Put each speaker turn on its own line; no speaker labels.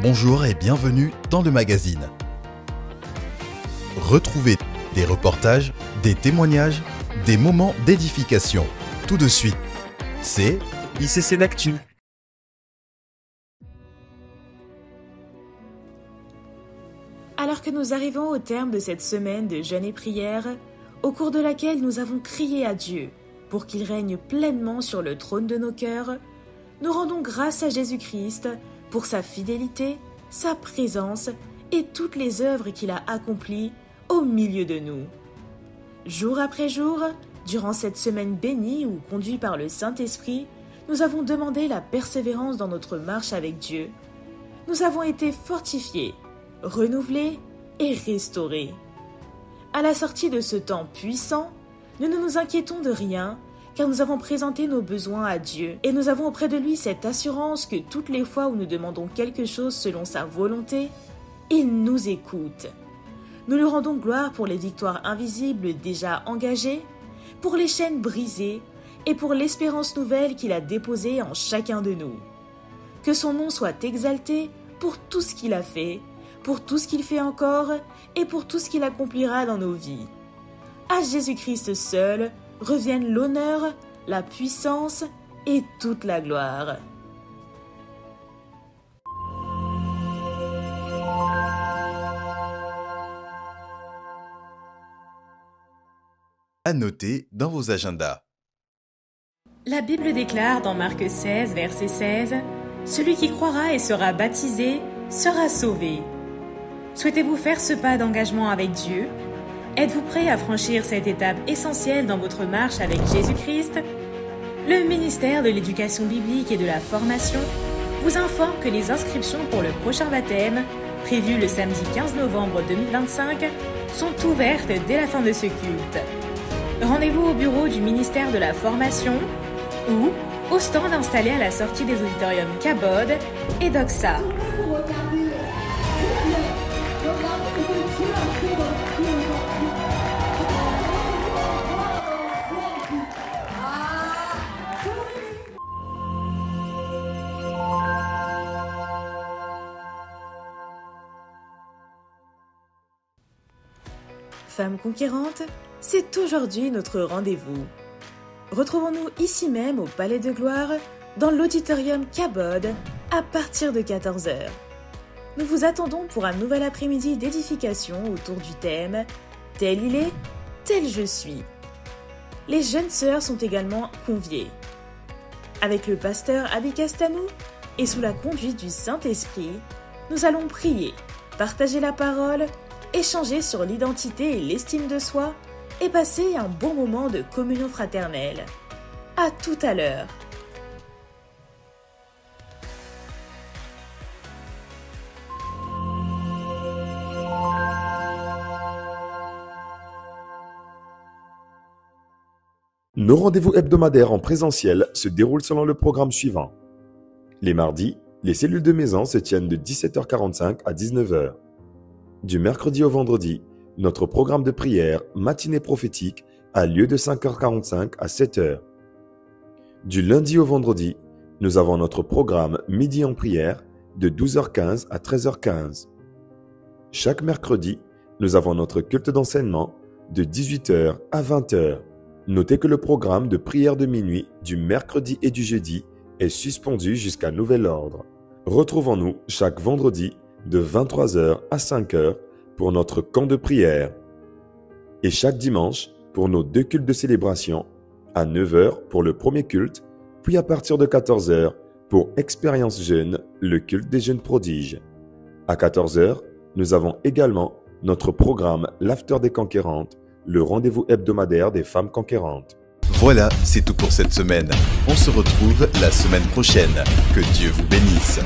Bonjour et bienvenue dans le magazine. Retrouvez des reportages, des témoignages, des moments d'édification. Tout de suite, c'est
ICC d'Actu.
Alors que nous arrivons au terme de cette semaine de jeûne et prière, au cours de laquelle nous avons crié à Dieu pour qu'il règne pleinement sur le trône de nos cœurs, nous rendons grâce à Jésus-Christ pour sa fidélité, sa présence et toutes les œuvres qu'il a accomplies au milieu de nous. Jour après jour, durant cette semaine bénie ou conduite par le Saint-Esprit, nous avons demandé la persévérance dans notre marche avec Dieu. Nous avons été fortifiés, renouvelés et restaurés. À la sortie de ce temps puissant, nous ne nous inquiétons de rien, car nous avons présenté nos besoins à Dieu et nous avons auprès de lui cette assurance que toutes les fois où nous demandons quelque chose selon sa volonté, il nous écoute. Nous lui rendons gloire pour les victoires invisibles déjà engagées, pour les chaînes brisées et pour l'espérance nouvelle qu'il a déposée en chacun de nous. Que son nom soit exalté pour tout ce qu'il a fait, pour tout ce qu'il fait encore et pour tout ce qu'il accomplira dans nos vies. À Jésus-Christ seul reviennent l'honneur, la puissance et toute la gloire.
à noter dans vos agendas.
La Bible déclare dans Marc 16, verset 16, « Celui qui croira et sera baptisé sera sauvé ». Souhaitez-vous faire ce pas d'engagement avec Dieu ? Êtes-vous prêt à franchir cette étape essentielle dans votre marche avec Jésus-Christ ? Le ministère de l'Éducation biblique et de la formation vous informe que les inscriptions pour le prochain baptême, prévu le samedi 15 novembre 2025, sont ouvertes dès la fin de ce culte. Rendez-vous au bureau du ministère de la Formation ou au stand installé à la sortie des auditoriums Cabod et Doxa. Femmes conquérantes, c'est aujourd'hui notre rendez-vous. Retrouvons-nous ici même au Palais de Gloire, dans l'auditorium Cabod, à partir de 14h. Nous vous attendons pour un nouvel après-midi d'édification autour du thème « Tel il est, tel je suis ». Les jeunes sœurs sont également conviées. Avec le pasteur Abi Castanou et sous la conduite du Saint-Esprit, nous allons prier, partager la parole, échanger sur l'identité et l'estime de soi et passer un bon moment de communion fraternelle. À tout à l'heure.
Nos rendez-vous hebdomadaires en présentiel se déroulent selon le programme suivant. Les mardis, les cellules de maison se tiennent de 17h45 à 19h. Du mercredi au vendredi, notre programme de prière matinée prophétique a lieu de 5h45 à 7h. Du lundi au vendredi, nous avons notre programme midi en prière de 12h15 à 13h15. Chaque mercredi, nous avons notre culte d'enseignement de 18h à 20h. Notez que le programme de prière de minuit du mercredi et du jeudi est suspendu jusqu'à nouvel ordre. Retrouvons-nous chaque vendredi de 23h à 5h pour notre camp de prière et chaque dimanche pour nos 2 cultes de célébration à 9h pour le premier culte, puis à partir de 14h pour Expérience Jeune, le culte des jeunes prodiges. À 14h, nous avons également notre programme L'After des Conquérantes, le rendez-vous hebdomadaire des femmes conquérantes.
Voilà, c'est tout pour cette semaine. On se retrouve la semaine prochaine. Que Dieu vous bénisse.